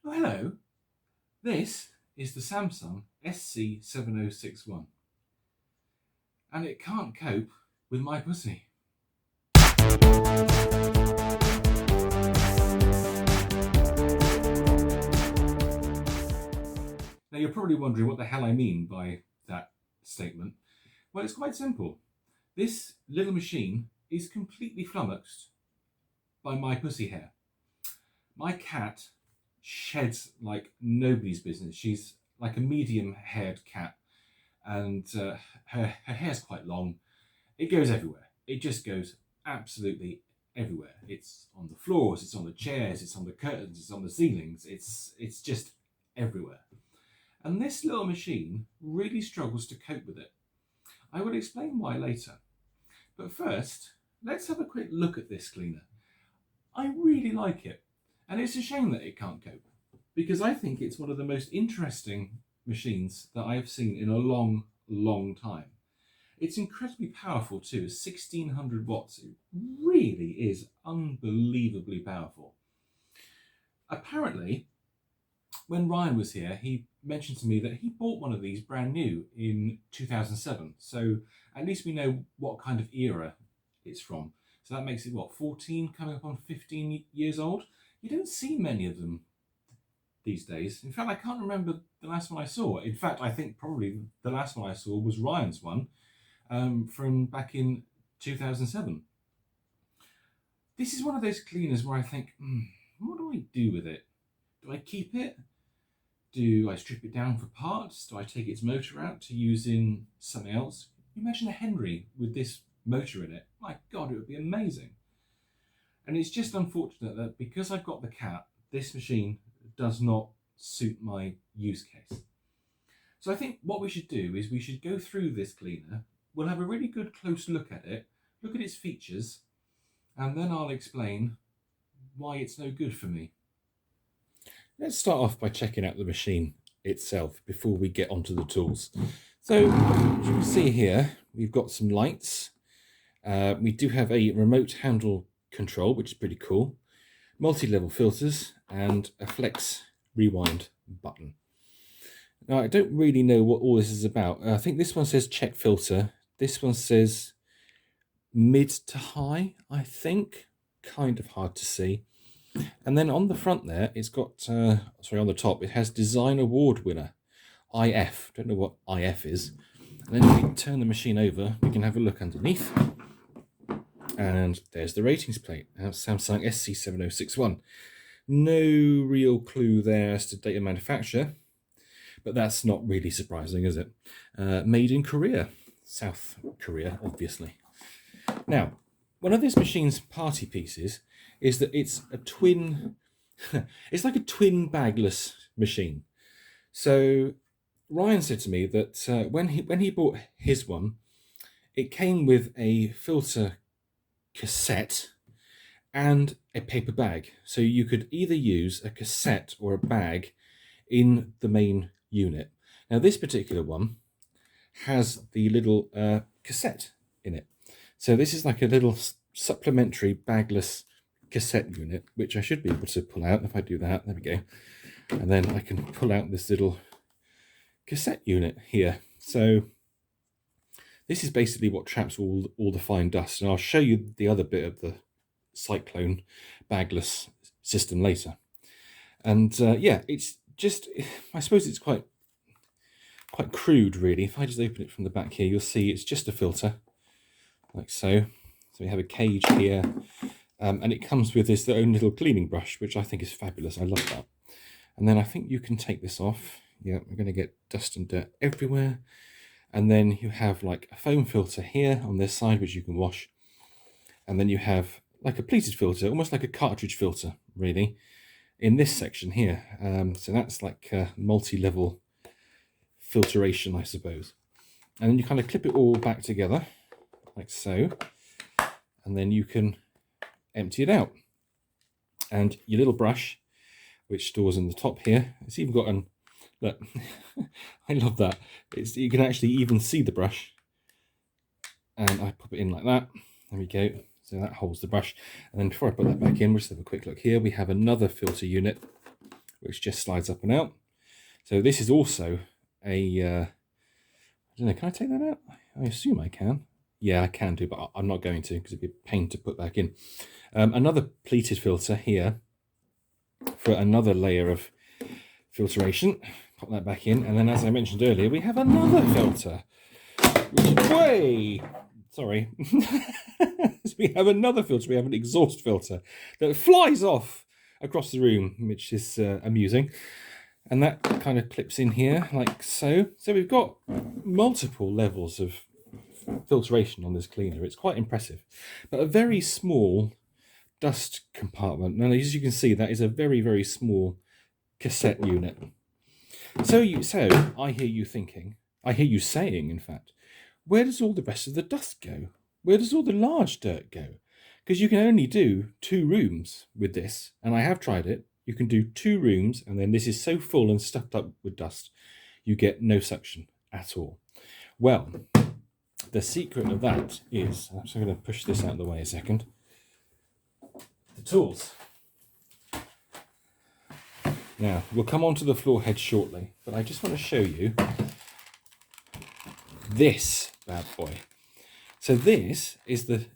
Oh, hello. This is the Samsung SC7061, and it can't cope with my pussy. Now, you're probably wondering what the hell I mean by that statement. Well, it's quite simple. This little machine is completely flummoxed by my pussy hair. My cat sheds like nobody's business. She's like a medium-haired cat, and her hair's quite long. It goes everywhere. It just goes absolutely everywhere. It's on the floors, it's on the chairs, it's on the curtains, it's on the ceilings. It's just everywhere. And this little machine really struggles to cope with it. I will explain why later. But first, let's have a quick look at this cleaner. I really like it. And it's a shame that it can't cope, because I think it's one of the most interesting machines that I have seen in a long, long time. It's incredibly powerful too, 1600 watts. It really is unbelievably powerful. Apparently, when Ryan was here, he mentioned to me that he bought one of these brand new in 2007. So at least we know what kind of era it's from. So that makes it, 14, coming up on 15 years old? You don't see many of them these days. In fact, I can't remember the last one I saw. In fact, I think probably the last one I saw was Ryan's one from back in 2007. This is one of those cleaners where I think, what do I do with it? Do I keep it? Do I strip it down for parts? Do I take its motor out to use in something else? Imagine a Henry with this motor in it. My God, it would be amazing. And it's just unfortunate that because I've got the cat, this machine does not suit my use case. So I think what we should do is we should go through this cleaner. We'll have a really good close look at it, look at its features, and then I'll explain why it's no good for me. Let's start off by checking out the machine itself before we get onto the tools. So as you can see here, we've got some lights. We do have a remote handle control, which is pretty cool. Multi-level filters and a flex rewind button. Now, I don't really know what all this is about. I think this one says check filter. This one says mid to high, I think. Kind of hard to see. And then on the front there, it's got, on the top, it has Design Award winner, IF. Don't know what IF is. And then if we turn the machine over, we can have a look underneath. And there's the ratings plate, Samsung SC7061. No real clue there as to date of manufacture, but that's not really surprising, is it? Made in Korea, South Korea, obviously. Now, one of this machine's party pieces is that it's a twin, it's like a twin bagless machine. So Ryan said to me that when he bought his one, it came with a filter cassette and a paper bag. So you could either use a cassette or a bag in the main unit. Now this particular one has the little cassette in it. So this is like a little supplementary bagless cassette unit, which I should be able to pull out. If I do that, there we go. And then I can pull out this little cassette unit here. So this is basically what traps all the fine dust. And I'll show you the other bit of the Cyclone bagless system later. And yeah, it's just, I suppose it's quite crude, really. If I just open it from the back here, you'll see it's just a filter, like so. So we have a cage here, and it comes with this own little cleaning brush, which I think is fabulous. I love that. And then I think you can take this off. Yeah, we're going to get dust and dirt everywhere. And then you have like a foam filter here on this side, which you can wash. And then you have like a pleated filter, almost like a cartridge filter, really, in this section here. So that's like multi-level filtration, I suppose. And then you kind of clip it all back together, like so. And then you can empty it out. And your little brush, which stores in the top here, it's even got an, look, I love that. You can actually even see the brush. And I pop it in like that. There we go. So that holds the brush. And then before I put that back in, we'll just have a quick look here. We have another filter unit, which just slides up and out. So this is also a, I don't know, can I take that out? I assume I can. Yeah, I can do, but I'm not going to because it'd be a pain to put back in. Another pleated filter here for another layer of filtration. Pop that back in, and then as I mentioned earlier, we have another filter, which is way, sorry. We have another filter, we have an exhaust filter that flies off across the room, which is amusing. And that kind of clips in here like so. So we've got multiple levels of filtration on this cleaner. It's quite impressive. But a very small dust compartment. Now, as you can see, that is a very, very small cassette unit. So I hear you thinking, I hear you saying, in fact, where does all the rest of the dust go? Where does all the large dirt go? Because you can only do 2 rooms with this, and I have tried it. You can do 2 rooms, and then this is so full and stuffed up with dust, you get no suction at all. Well, the secret of that is, I'm just going to push this out of the way a second, the tools. Now, we'll come on to the floor head shortly, but I just want to show you this bad boy. So this is the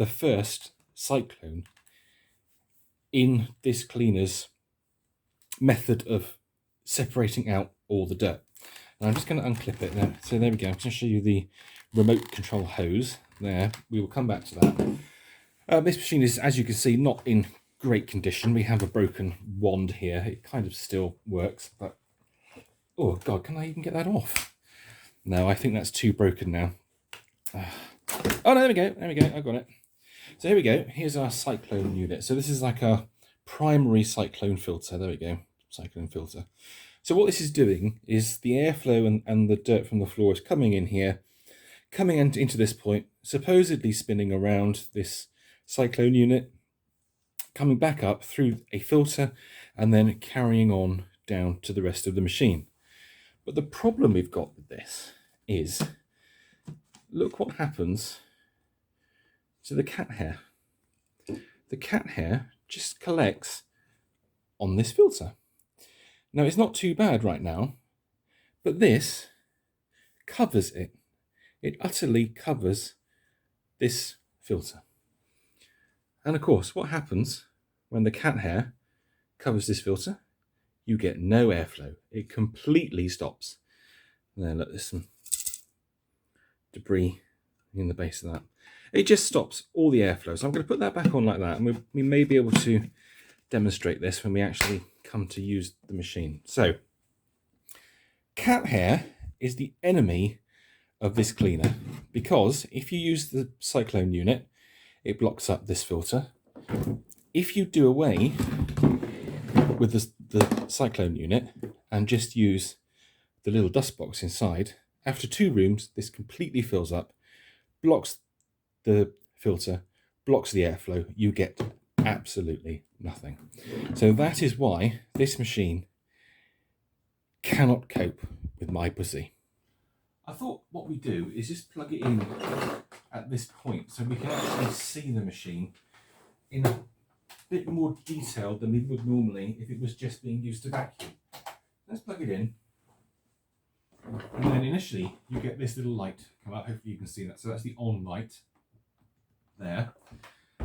first Cyclone in this cleaner's method of separating out all the dirt. And I'm just going to unclip it now. So there we go. I'm going to show you the remote control hose there. We will come back to that. This machine is, as you can see, not in great condition. We have a broken wand here. It kind of still works, but oh God, can I even get that off? No, I think that's too broken now. Oh no, there we go. There we go. I got it. So here we go. Here's our Cyclone unit. So this is like a primary cyclone filter. There we go. Cyclone filter. So what this is doing is the airflow and the dirt from the floor is coming in here, coming into this point, supposedly spinning around this cyclone unit, coming back up through a filter, and then carrying on down to the rest of the machine. But the problem we've got with this is, look what happens to the cat hair. The cat hair just collects on this filter. Now, it's not too bad right now, but this covers it. It utterly covers this filter. And of course, what happens when the cat hair covers this filter? You get no airflow. It completely stops. And then look, there's some debris in the base of that. It just stops all the airflow. So I'm going to put that back on like that, and we may be able to demonstrate this when we actually come to use the machine. So, cat hair is the enemy of this cleaner, because if you use the Cyclone unit, it blocks up this filter. If you do away with the Cyclone unit and just use the little dust box inside, after 2 rooms, this completely fills up, blocks the filter, blocks the airflow. You get absolutely nothing. So that is why this machine cannot cope with my pussy. I thought what we do is just plug it in at this point so we can actually see the machine in a bit more detail than we would normally if it was just being used to vacuum. Let's plug it in. And then initially you get this little light come up. Hopefully you can see that. So that's the on light there.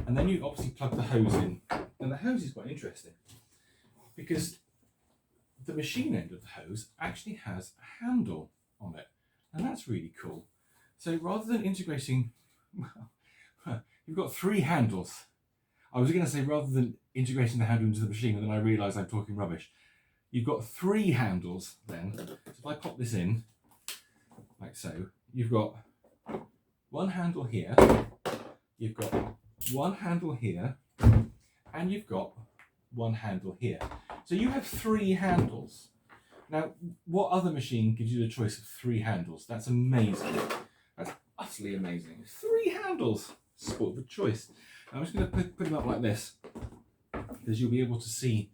And then you obviously plug the hose in. And the hose is quite interesting because the machine end of the hose actually has a handle on it. And that's really cool. So rather than integrating, well, you've got 3 handles. I was going to say rather than integrating the handle into the machine, and then I realised I'm talking rubbish. You've got 3 handles then. So if I pop this in, like so, you've got 1 handle here, you've got 1 handle here, and you've got 1 handle here. So you have 3 handles. Now, what other machine gives you the choice of 3 handles? That's amazing. That's utterly amazing. 3 handles. Sport of choice. I'm just going to put them up like this, because you'll be able to see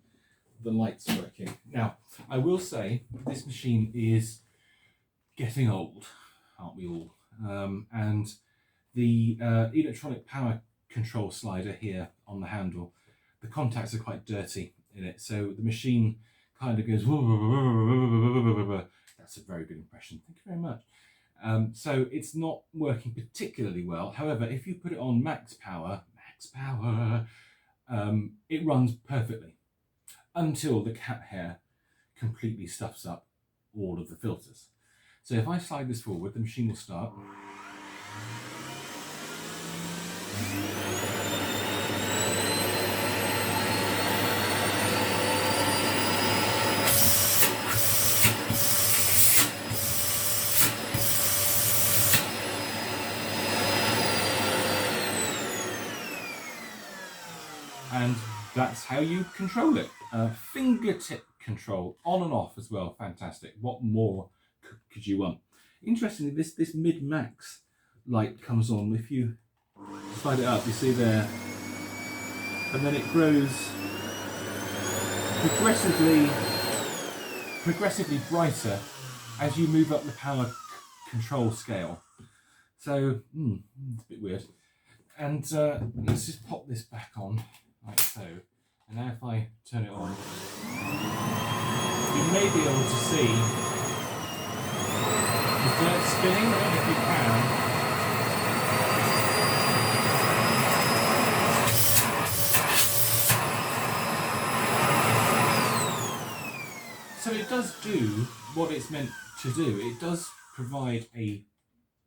the lights working. Now, I will say this machine is getting old, aren't we all? And the electronic power control slider here on the handle, the contacts are quite dirty. in it, so the machine kind of goes. That's a very good impression. Thank you very much. So it's not working particularly well. However, if you put it on max power, it runs perfectly until the cat hair completely stuffs up all of the filters. So if I slide this forward, the machine will start. And that's how you control it. Fingertip control, on and off as well, fantastic. What more could you want? Interestingly, this mid-max light comes on. If you slide it up, you see there, and then it grows progressively brighter as you move up the power control scale. So, it's a bit weird. And let's just pop this back on, like so. And now if I turn it on, you may be able to see the dirt spinning. I don't know if you can. So it does do what it's meant to do. It does provide a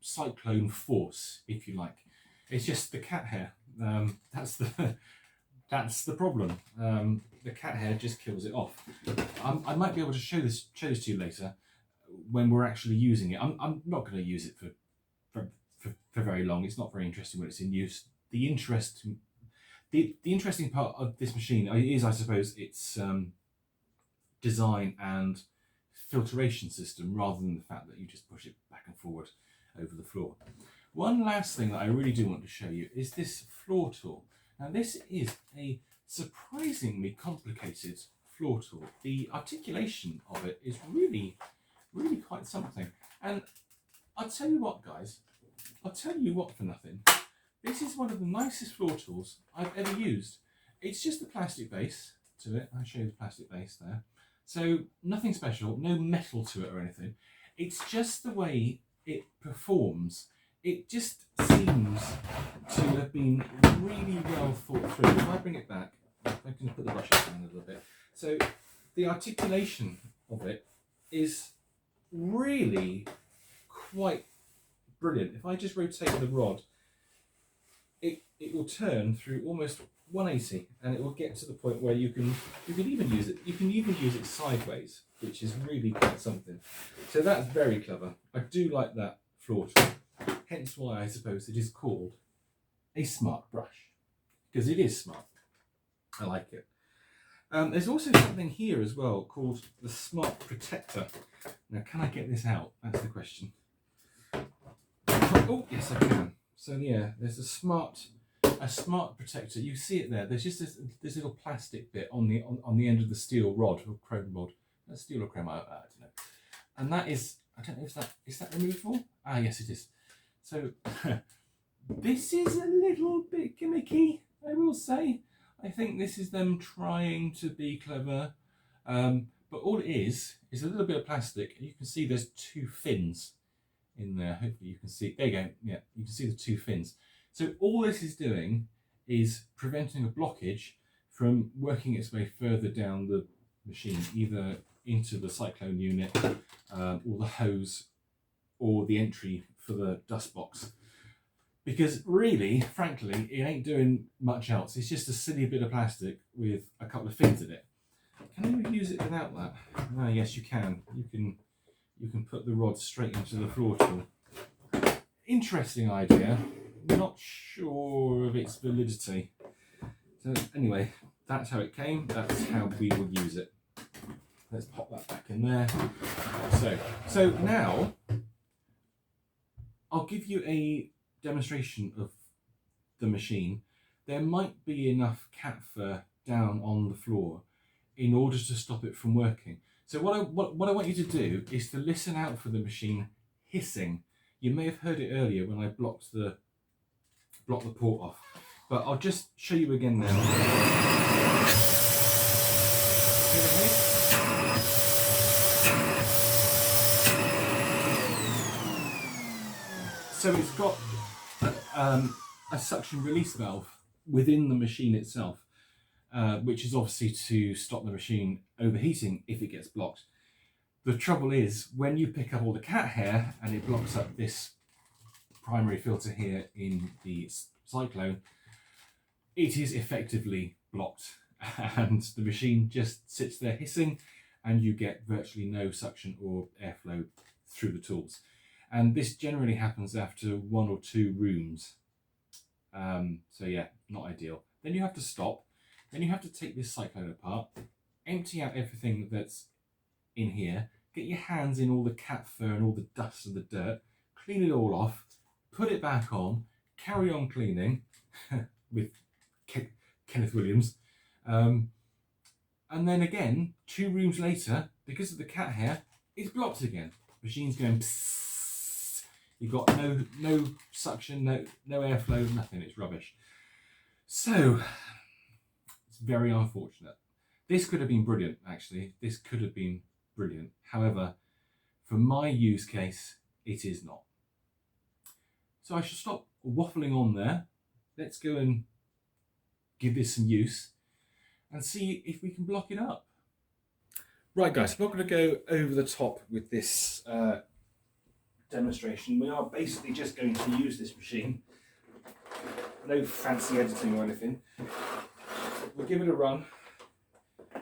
cyclone force, if you like. It's just the cat hair. That's the problem. The cat hair just kills it off. I might be able to show this to you later when we're actually using it. I'm not going to use it for very long. It's not very interesting when it's in use. The interesting part of this machine is, I suppose, its design and filtration system, rather than the fact that you just push it back and forward over the floor. One last thing that I really do want to show you is this floor tool. Now this is a surprisingly complicated floor tool. The articulation of it is really quite something. And I'll tell you what, guys, I'll tell you what for nothing. This is one of the nicest floor tools I've ever used. It's just a plastic base to it. I'll show you the plastic base there. So nothing special, no metal to it or anything. It's just the way it performs. It just seems to have been really well thought through. If I bring it back, I can put the brushes down a little bit. So the articulation of it is really quite brilliant. If I just rotate the rod, it will turn through almost 180, and it will get to the point where you can even use it. You can even use it sideways, which is really quite something. So that's very clever. I do like that floor tool. Hence why I suppose it is called a smart brush, because it is smart. I like it. There's also something here as well called the Smart Protector. Now, can I get this out? That's the question. Oh, yes, I can. So yeah, there's a smart protector. You see it there. There's just this little plastic bit on the end of the steel rod or chrome rod. That's steel or chrome, I don't know. And that is, I don't know if is that removable? Ah, yes, it is. So this is a little bit gimmicky, I will say. I think this is them trying to be clever. But all it is a little bit of plastic. You can see there's two fins in there. Hopefully you can see. There you go. Yeah, you can see the two fins. So all this is doing is preventing a blockage from working its way further down the machine, either into the cyclone unit or the hose or the entry for the dust box. Because really, frankly, it ain't doing much else. It's just a silly bit of plastic with a couple of fins in it. Can you use it without that? Ah, yes, you can. You can put the rod straight into the floor tool. Interesting idea. Not sure of its validity. So anyway, that's how it came. That's how we will use it. Let's pop that back in there. So now I'll give you a demonstration of the machine. There might be enough cat fur down on the floor in order to stop it from working. So what I want you to do is to listen out for the machine hissing. You may have heard it earlier when I blocked the port off, but I'll just show you again now. So it's got a suction release valve within the machine itself, which is obviously to stop the machine overheating if it gets blocked. The trouble is, when you pick up all the cat hair and it blocks up this primary filter here in the Cyclone, it is effectively blocked and the machine just sits there hissing and you get virtually no suction or airflow through the tools. And this generally happens after 1 or 2 rooms. So yeah, not ideal. Then you have to stop. Then you have to take this Cyclone apart, empty out everything that's in here, get your hands in all the cat fur and all the dust and the dirt, clean it all off, put it back on, carry on cleaning with Kenneth Williams. And then again, 2 rooms later, because of the cat hair, it's blocked again. Machine's going psst. You've got no suction, no airflow, nothing. It's rubbish. So it's very unfortunate. This could have been brilliant, actually. This could have been brilliant. However, for my use case, it is not. So I should stop waffling on there. Let's go and give this some use and see if we can block it up. Right guys, I'm not going to go over the top with this demonstration. We are basically just going to use this machine. No fancy editing or anything. We'll give it a run.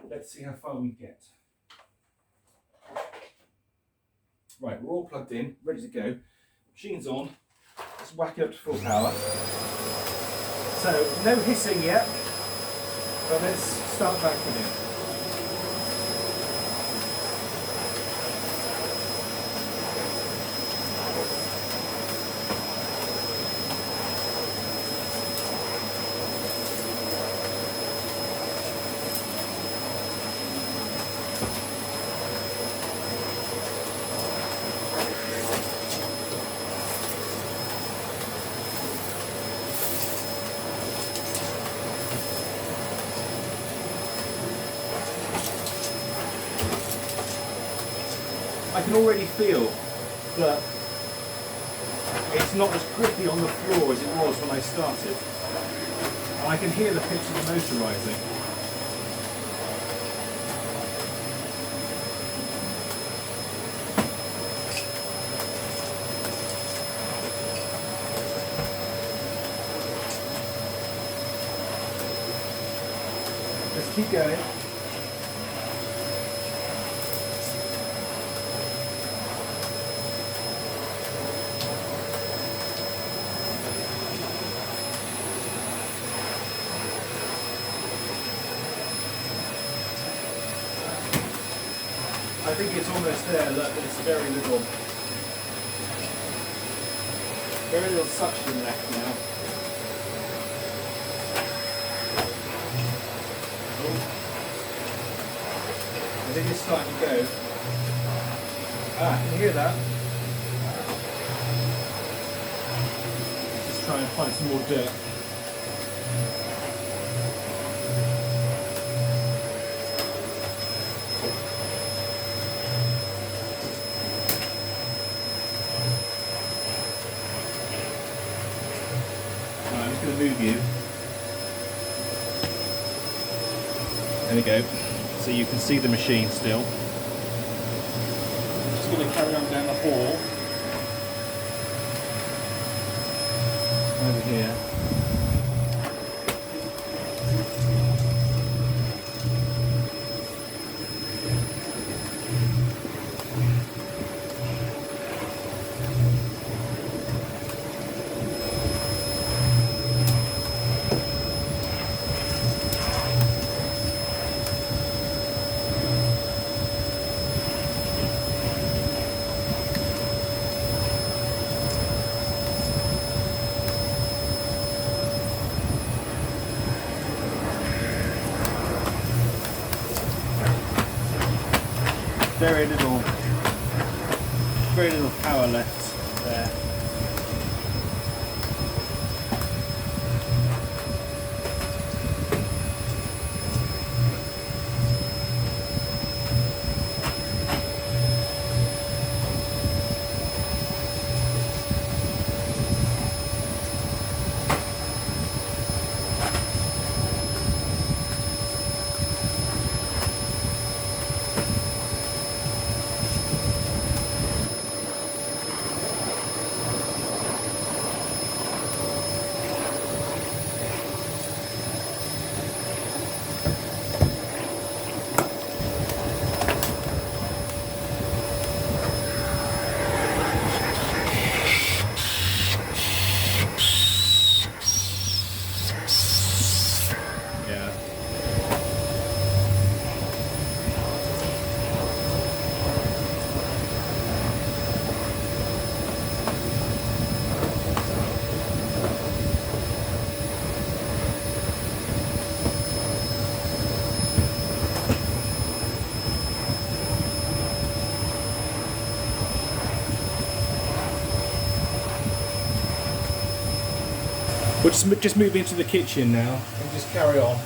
Let's see how far we get. Right, we're all plugged in, ready to go. Machine's on. Let's whack it up to full power. So, no hissing yet, but let's start back with it. I can already feel that it's not as grippy on the floor as it was when I started. And I can hear the pitch of the motor rising. Let's keep going. I think it's almost there. Look, there's very little suction left now. I think it's starting to go. Ah, can you hear that? Let's just try and find some more dirt. Move you. There we go. So you can see the machine still. Just going to carry on down the hall. Over here. Very little power left there. We'll just move into the kitchen now and just carry on.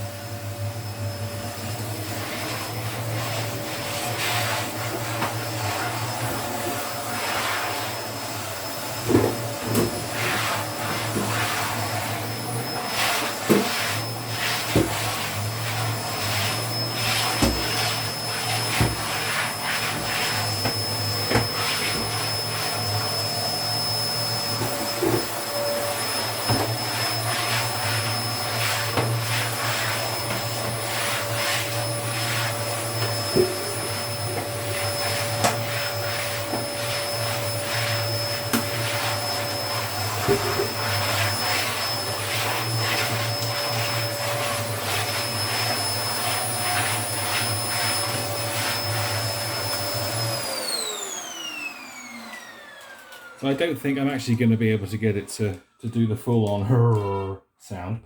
So I don't think I'm actually going to be able to get it to do the full-on sound.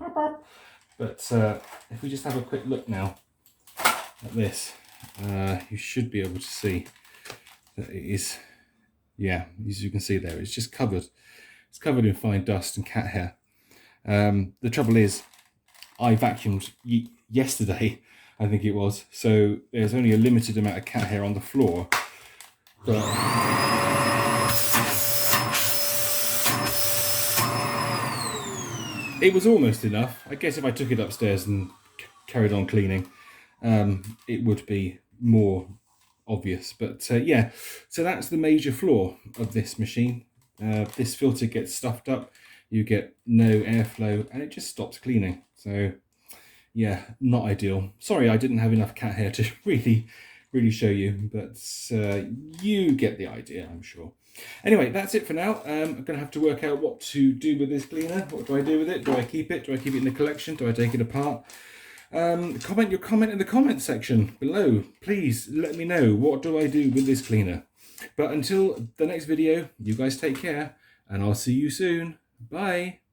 But if we just have a quick look now at this, you should be able to see that it is, yeah, as you can see there, it's just covered. It's covered in fine dust and cat hair. The trouble is, I vacuumed yesterday, I think it was, so there's only a limited amount of cat hair on the floor. But it was almost enough. I guess if I took it upstairs and carried on cleaning, it would be more obvious. But yeah, so that's the major flaw of this machine. This filter gets stuffed up, you get no airflow, and it just stops cleaning. So yeah, not ideal. Sorry I didn't have enough cat hair to really show you, but you get the idea, I'm sure. Anyway, that's it for now. I'm going to have to work out what to do with this cleaner. What do I do with it? Do I keep it? Do I keep it in the collection? Do I take it apart? Comment your comment in the comment section below. Please let me know, what do I do with this cleaner? But until the next video, you guys take care, and I'll see you soon. Bye.